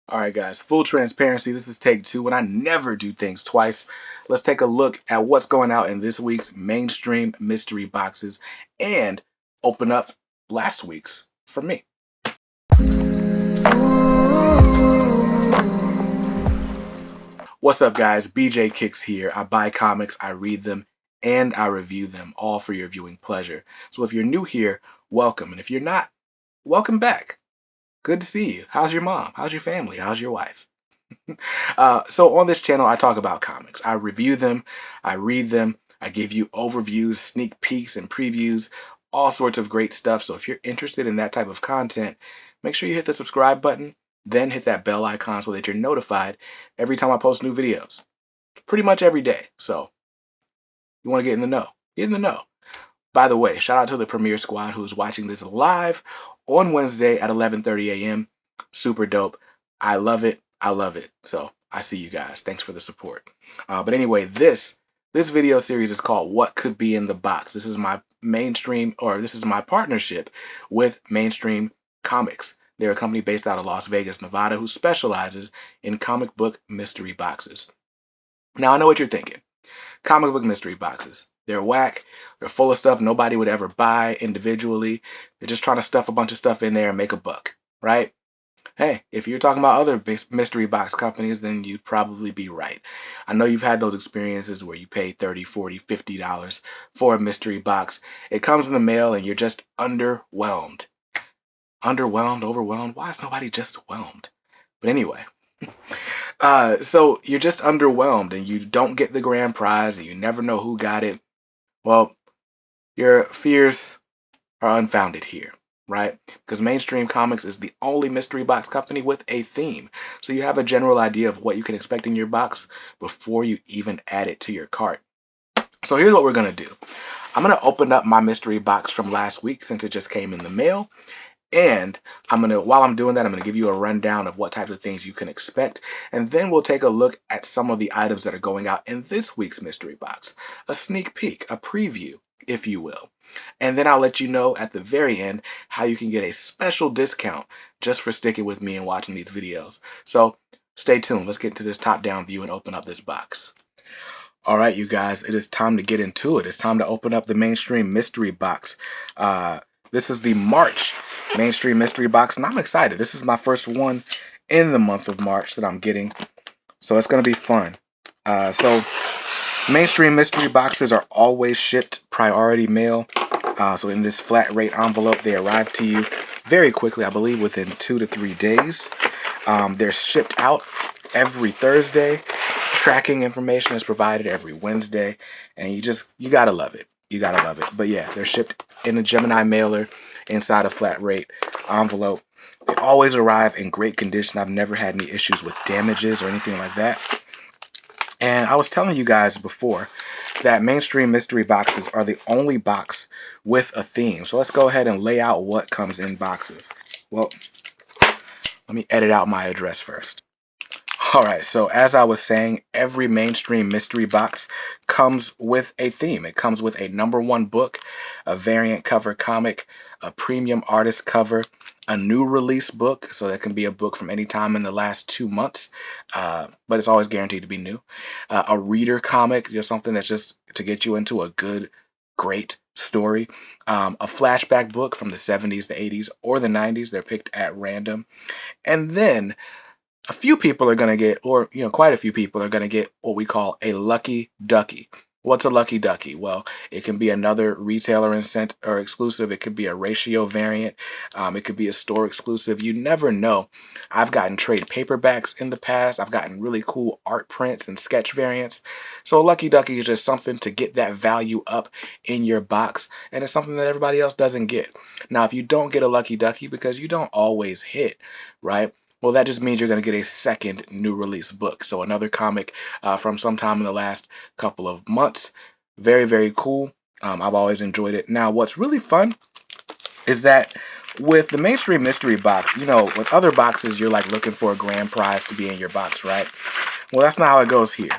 Alright guys, full transparency, this is take two and I never do things twice. Let's take a look at what's going out in this week's mainstream mystery boxes and open up last week's for me. What's up guys, BJ Kicks here. I buy comics, I read them, and I review them, all for your viewing pleasure. So if you're new here, welcome. And if you're not, welcome back. Good to see you. How's your mom? How's your family? How's your wife? So on this channel, I talk about comics. I review them, I read them, I give you overviews, sneak peeks, and previews, all sorts of great stuff. So if you're interested in that type of content, make sure you hit the subscribe button, then hit that bell icon so that you're notified every time I post new videos. Pretty much every day. So you want to get in the know. Get in the know. By the way, shout out to the Premiere Squad who's watching this live on Wednesday at 11:30 a.m. Super dope. I love it. I love it. So I see you guys. Thanks for the support. But anyway, this video series is called What Could Be in the Box. This is my this is my partnership with Mainstream Comics. They're a company based out of Las Vegas, Nevada, who specializes in comic book mystery boxes. Now, I know what you're thinking. Comic book mystery boxes. They're whack. They're full of stuff nobody would ever buy individually. They're just trying to stuff a bunch of stuff in there and make a buck, right? Hey, if you're talking about other mystery box companies, then you'd probably be right. I know you've had those experiences where you pay $30, $40, $50 for a mystery box. It comes in the mail and you're just underwhelmed. Underwhelmed, overwhelmed. Why is nobody just whelmed? But anyway, so you're just underwhelmed and you don't get the grand prize and you never know who got it. Well, your fears are unfounded here, right? Because Mainstream Comics is the only mystery box company with a theme. So you have a general idea of what you can expect in your box before you even add it to your cart. So here's what we're going to do. I'm going to open up my mystery box from last week since it just came in the mail. And while I'm doing that, I'm going to give you a rundown of what type of things you can expect. And then we'll take a look at some of the items that are going out in this week's mystery box. A sneak peek, a preview, if you will. And then I'll let you know at the very end how you can get a special discount just for sticking with me and watching these videos. So stay tuned. Let's get into this top-down view and open up this box. All right, you guys, it is time to get into it. It's time to open up the Mainstream Mystery Box. This is the March Mainstream Mystery Box, and I'm excited. This is my first one in the month of March that I'm getting, so it's going to be fun. So Mainstream Mystery Boxes are always shipped priority mail. So in this flat rate envelope, they arrive to you very quickly, I believe within 2 to 3 days. They're shipped out every Thursday. Tracking information is provided every Wednesday, and you gotta love it. You gotta love it. But yeah, they're shipped in a Gemini mailer inside a flat rate envelope. They always arrive in great condition. I've never had any issues with damages or anything like that. And I was telling you guys before that Mainstream Mystery Boxes are the only box with a theme. So let's go ahead and lay out what comes in boxes. Well, let me edit out my address first. Alright, so as I was saying, every Mainstream Mystery Box comes with a theme. It comes with a #1 book, a variant cover comic, a premium artist cover, a new release book, so that can be a book from any time in the last 2 months, but it's always guaranteed to be new, a reader comic, just something that's just to get you into a good, great story, a flashback book from the 70s, the 80s, or the 90s. They're picked at random, and then a few people are going to get, or quite a few people are going to get what we call a lucky ducky. What's a lucky ducky? Well, it can be another retailer or exclusive. It could be a ratio variant. It could be a store exclusive. You never know. I've gotten trade paperbacks in the past. I've gotten really cool art prints and sketch variants. So a lucky ducky is just something to get that value up in your box, and it's something that everybody else doesn't get. Now, if you don't get a lucky ducky because you don't always hit, right? Well, that just means you're going to get a second new release book. So another comic from sometime in the last couple of months. Very, very cool. I've always enjoyed it. Now, what's really fun is that with the Mainstream Mystery Box, with other boxes, you're like looking for a grand prize to be in your box, right? Well, that's not how it goes here.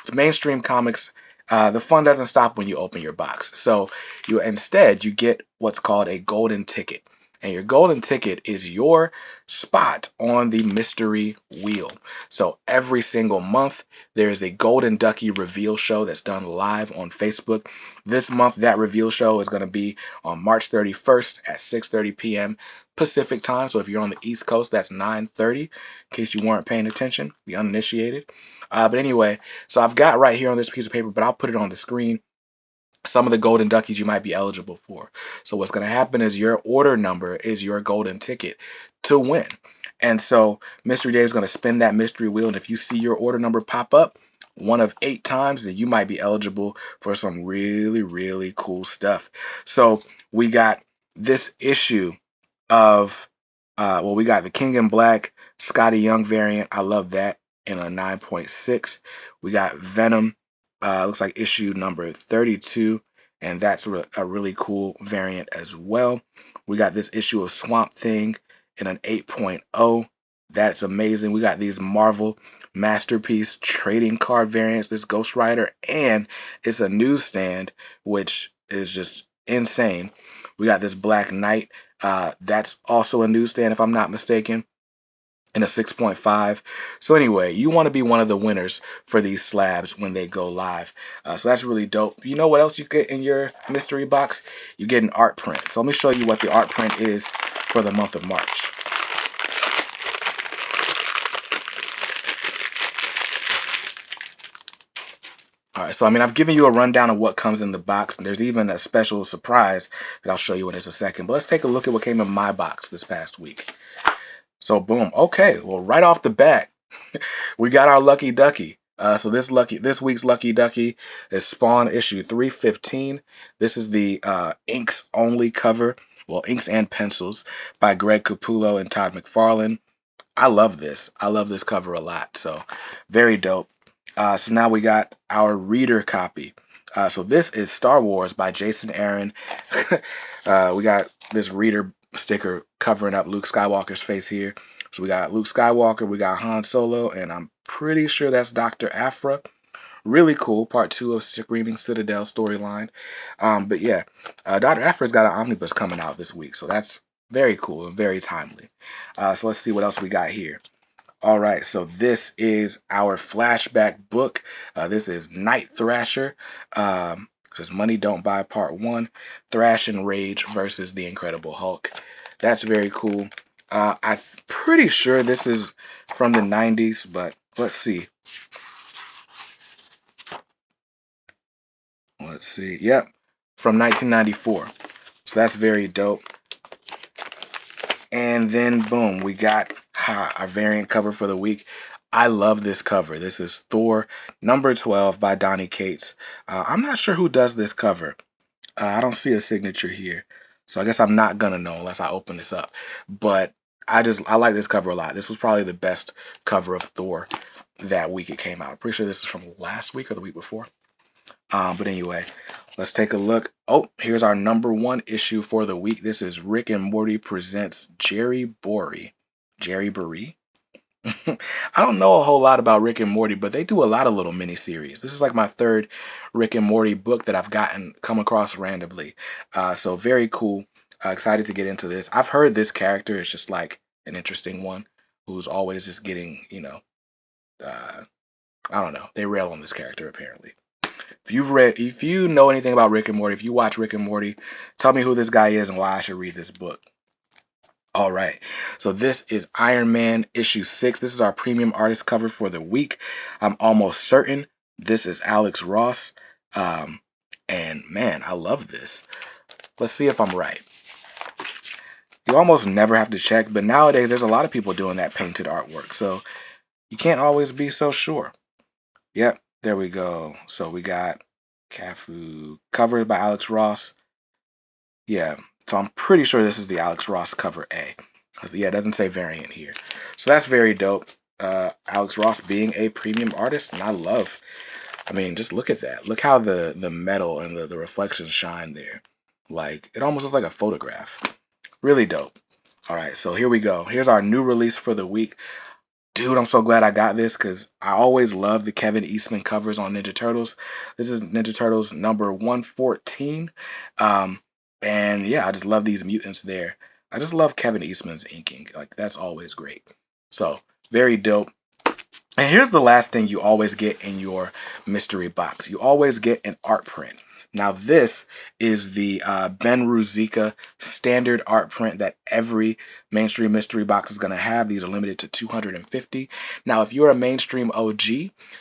With Mainstream Comics, the fun doesn't stop when you open your box. So instead, you get what's called a golden ticket. And your golden ticket is your spot on the mystery wheel. So every single month, there is a golden ducky reveal show that's done live on Facebook. This month, that reveal show is going to be on March 31st at 6:30 p.m. Pacific time. So if you're on the East Coast, that's 9:30, in case you weren't paying attention, the uninitiated. But anyway, so I've got right here on this piece of paper, but I'll put it on the screen, some of the golden duckies you might be eligible for. So what's going to happen is your order number is your golden ticket to win. And so Mystery Dave is going to spin that mystery wheel. And if you see your order number pop up one of 8 times, then you might be eligible for some really, really cool stuff. So we got this issue of, well, we got the King in Black Scotty Young variant. I love that, in a 9.6. We got Venom. Looks like issue number 32, and that's a really cool variant as well. We got this issue of Swamp Thing in an 8.0. That's amazing. We got these Marvel Masterpiece trading card variants, this Ghost Rider, and it's a newsstand, which is just insane. We got this Black Knight. That's also a newsstand, if I'm not mistaken, in a 6.5. So anyway, you want to be one of the winners for these slabs when they go live. So that's really dope. You know what else you get in your mystery box? You get an art print. So let me show you what the art print is for the month of March. All right, so I mean, I've given you a rundown of what comes in the box, and there's even a special surprise that I'll show you in just a second. But let's take a look at what came in my box this past week. So boom. Okay, well, right off the bat, we got our lucky ducky. So this week's lucky ducky is Spawn issue 315. This is the inks only cover, well, inks and pencils, by Greg Capullo and Todd McFarlane. I love this. I love this cover a lot. So very dope. So now we got our reader copy. So this is Star Wars by Jason Aaron. We got this reader sticker covering up Luke Skywalker's face here. So we got Luke Skywalker, we got Han Solo, and I'm pretty sure that's Dr. Aphra. Really cool, part 2 of Screaming Citadel storyline. But yeah, Dr. Aphra's got an omnibus coming out this week, so that's very cool and very timely. So let's see what else we got here. All right, so this is our flashback book. This is Night Thrasher. Says Money Don't Buy Part 1, Thrash and Rage versus the Incredible Hulk. That's very cool. I'm pretty sure this is from the 90s, but let's see. Let's see. Yep, from 1994. So that's very dope. And then, boom, we got our variant cover for the week. I love this cover. This is Thor number 12 by Donny Cates. I'm not sure who does this cover. I don't see a signature here. So I guess I'm not going to know unless I open this up. But I like this cover a lot. This was probably the best cover of Thor that week it came out. I'm pretty sure this is from last week or the week before. But anyway, let's take a look. Oh, here's our number 1 issue for the week. This is Rick and Morty presents Jerry Bory. Jerry Bory? I don't know a whole lot about Rick and Morty, but they do a lot of little mini-series. This is like my 3rd Rick and Morty book that I've come across randomly. So very cool. Excited to get into this. I've heard this character is just like an interesting one who's always just getting, I don't know. They rail on this character apparently. If you know anything about Rick and Morty, if you watch Rick and Morty, tell me who this guy is and why I should read this book. All right, so this is Iron Man issue 6. This is our premium artist cover for the week. I'm almost certain this is Alex Ross. And man, I love this. Let's see if I'm right. You almost never have to check, but nowadays there's a lot of people doing that painted artwork, so you can't always be so sure. Yep, there we go. So we got Cafu covered by Alex Ross. Yeah, so I'm pretty sure this is the Alex Ross cover A. Because, yeah, it doesn't say variant here. So that's very dope. Alex Ross being a premium artist, and I mean, just look at that. Look how the metal and the reflections shine there. Like, it almost looks like a photograph. Really dope. All right, so here we go. Here's our new release for the week. Dude, I'm so glad I got this because I always love the Kevin Eastman covers on Ninja Turtles. This is Ninja Turtles number 114. And yeah, I just love these mutants there. I just love Kevin Eastman's inking. Like, that's always great. So, very dope. And here's the last thing you always get in your mystery box. You always get an art print. Now this is the Ben Ruzicka standard art print that every mainstream mystery box is going to have. These are limited to 250. Now if you're a mainstream OG,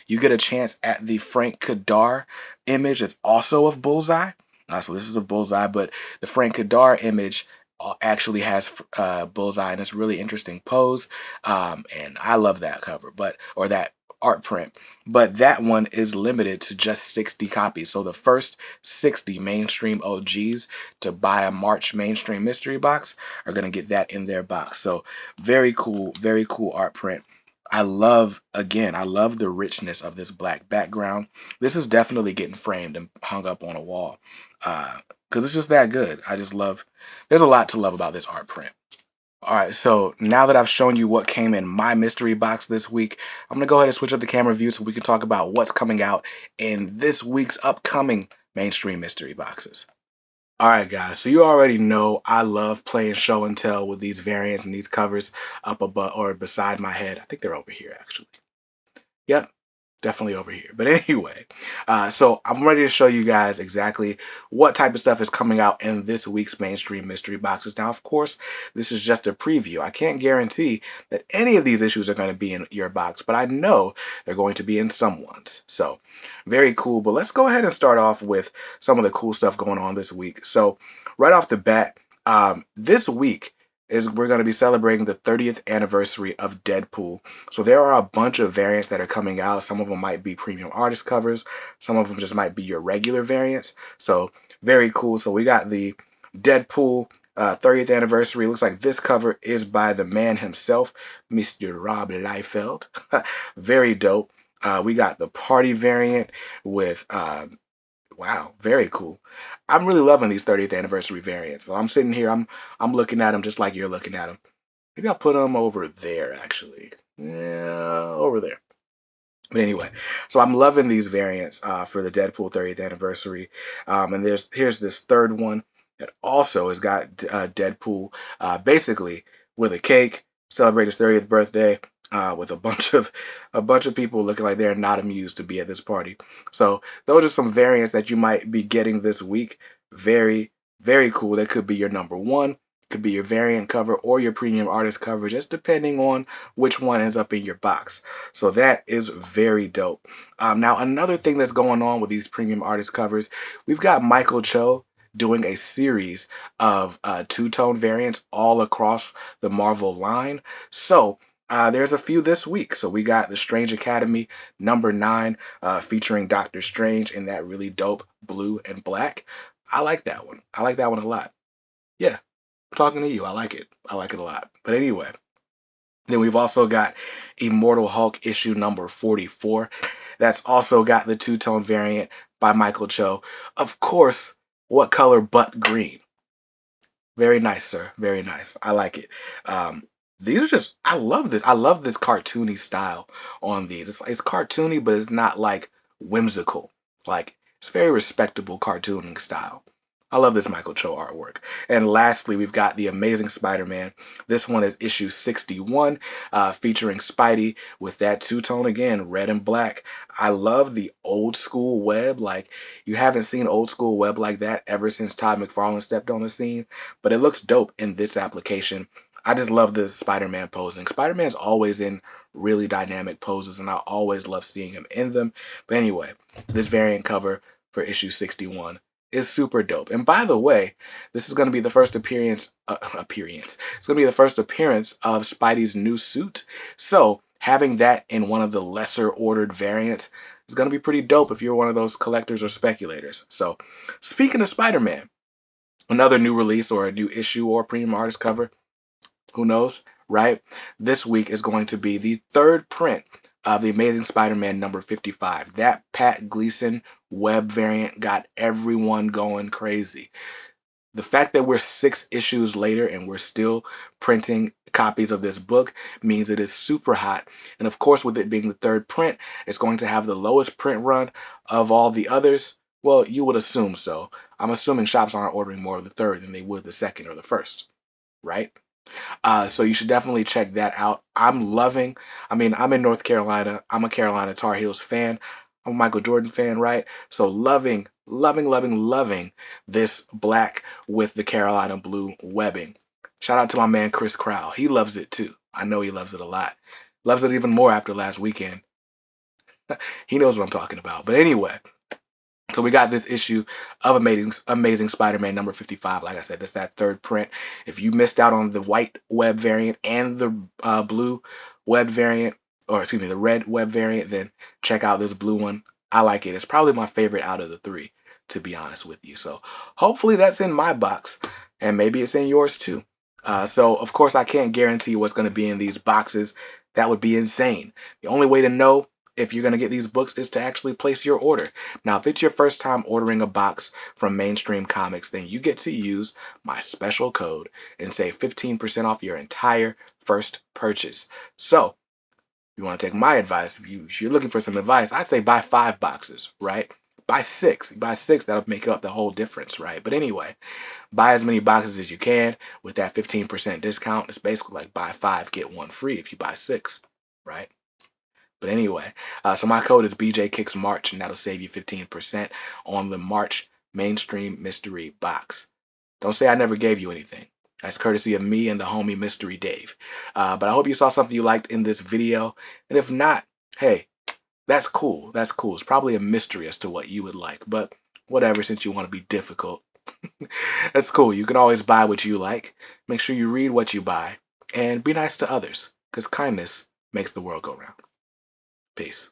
you get a chance at the Frank Kadar image. It's also of Bullseye. So this is of Bullseye, but the Frank Kadar image actually has Bullseye in this really interesting pose, and I love that cover, or that art print. But that one is limited to just 60 copies. So the first 60 mainstream OGs to buy a March mainstream mystery box are gonna get that in their box. So very cool art print. I love the richness of this black background. This is definitely getting framed and hung up on a wall. Because it's just that good. I just love, there's a lot to love about this art print. All right, so now that I've shown you what came in my mystery box this week, I'm going to go ahead and switch up the camera view so we can talk about what's coming out in this week's upcoming mainstream mystery boxes. All right, guys, so you already know I love playing show and tell with these variants and these covers up above or beside my head. I think they're over here, actually. Yep, definitely over here. But anyway, so I'm ready to show you guys exactly what type of stuff is coming out in this week's mainstream mystery boxes. Now, of course, this is just a preview. I can't guarantee that any of these issues are going to be in your box, but I know they're going to be in someone's. So very cool. But let's go ahead and start off with some of the cool stuff going on this week. So right off the bat, this week, we're going to be celebrating the 30th anniversary of Deadpool. So there are a bunch of variants that are coming out. Some of them might be premium artist covers. Some of them just might be your regular variants. So very cool. So we got the Deadpool 30th anniversary. Looks like this cover is by the man himself, Mr. Rob Liefeld. Very dope. We got the party variant with wow, very cool. I'm really loving these 30th anniversary variants. So I'm sitting here, I'm looking at them just like you're looking at them. Maybe I'll put them over there, actually. Yeah, over there. But anyway, so I'm loving these variants for the Deadpool 30th anniversary. And here's this third one that also has got Deadpool basically with a cake, celebrate his 30th birthday. With a bunch of people looking like they're not amused to be at this party. So those are some variants that you might be getting this week. Very, very cool. That could be your number one, could be your variant cover or your premium artist cover, just depending on which one ends up in your box. So that is very dope. Now another thing that's going on with these premium artist covers, we've got Michael Cho doing a series of two-tone variants all across the Marvel line. So there's a few this week. So we got the Strange Academy #9 featuring Doctor Strange in that really dope blue and black. I like that one. I like that one a lot. Yeah, I'm talking to you. I like it. I like it a lot. But anyway, then we've also got Immortal Hulk issue number 44. That's also got the two-tone variant by Michael Cho. Of course, what color but green? Very nice, sir. Very nice. I like it. These are just, I love this. I love this cartoony style on these. It's cartoony, but it's not like whimsical. Like, it's very respectable cartooning style. I love this Michael Cho artwork. And lastly, we've got The Amazing Spider-Man. This one is issue 61, featuring Spidey with that two-tone again, red and black. I love the old school web. Like, you haven't seen old school web like that ever since Todd McFarlane stepped on the scene, but it looks dope in this application. I just love the Spider-Man posing. Spider-Man's always in really dynamic poses, and I always love seeing him in them. But anyway, this variant cover for issue 61 is super dope. And by the way, this is going to be the first appearance. It's going to be the first appearance of Spidey's new suit. So having that in one of the lesser ordered variants is going to be pretty dope if you're one of those collectors or speculators. So speaking of Spider-Man, another new release or a new issue or premium artist cover, who knows, right? This week is going to be the third print of The Amazing Spider-Man number 55. That Pat Gleason web variant got everyone going crazy. The fact that we're 6 issues later and we're still printing copies of this book means it is super hot. And of course, with it being the third print, it's going to have the lowest print run of all the others. Well, you would assume so. I'm assuming shops aren't ordering more of the third than they would the second or the first. right? So you should definitely check that out. I'm loving, I mean, I'm in North Carolina. I'm a Carolina Tar Heels fan. I'm a Michael Jordan fan, right? So loving, loving, loving, loving this black with the Carolina blue webbing. Shout out to my man Chris Crowell. He loves it too. I know he loves it a lot. Loves it even more after last weekend. He knows what I'm talking about. But anyway, so we got this issue of Amazing Spider-Man number 55. Like I said, that's that third print. If you missed out on the white web variant and the blue web variant, or excuse me, the red web variant, then check out this blue one. I like it. It's probably my favorite out of the three, to be honest with you. So hopefully that's in my box, and maybe it's in yours too. So of course I can't guarantee what's going to be in these boxes. That would be insane. The only way to know if you're going to get these books is to actually place your order. Now, if it's your first time ordering a box from Mainstream Comics, then you get to use my special code and save 15% off your entire first purchase. So, if you want to take my advice, if you're looking for some advice, I'd say buy 5 boxes, right? Buy 6. Buy 6, that'll make up the whole difference, right? But anyway, buy as many boxes as you can with that 15% discount. It's basically like buy 5, get 1 free if you buy 6, right? But anyway, so my code is BJKicksMarch, and that'll save you 15% on the March Mainstream Mystery Box. Don't say I never gave you anything. That's courtesy of me and the homie Mystery Dave. But I hope you saw something you liked in this video. And if not, hey, that's cool. That's cool. It's probably a mystery as to what you would like. But whatever, since you want to be difficult. That's cool. You can always buy what you like. Make sure you read what you buy. And be nice to others. Because kindness makes the world go round. Peace.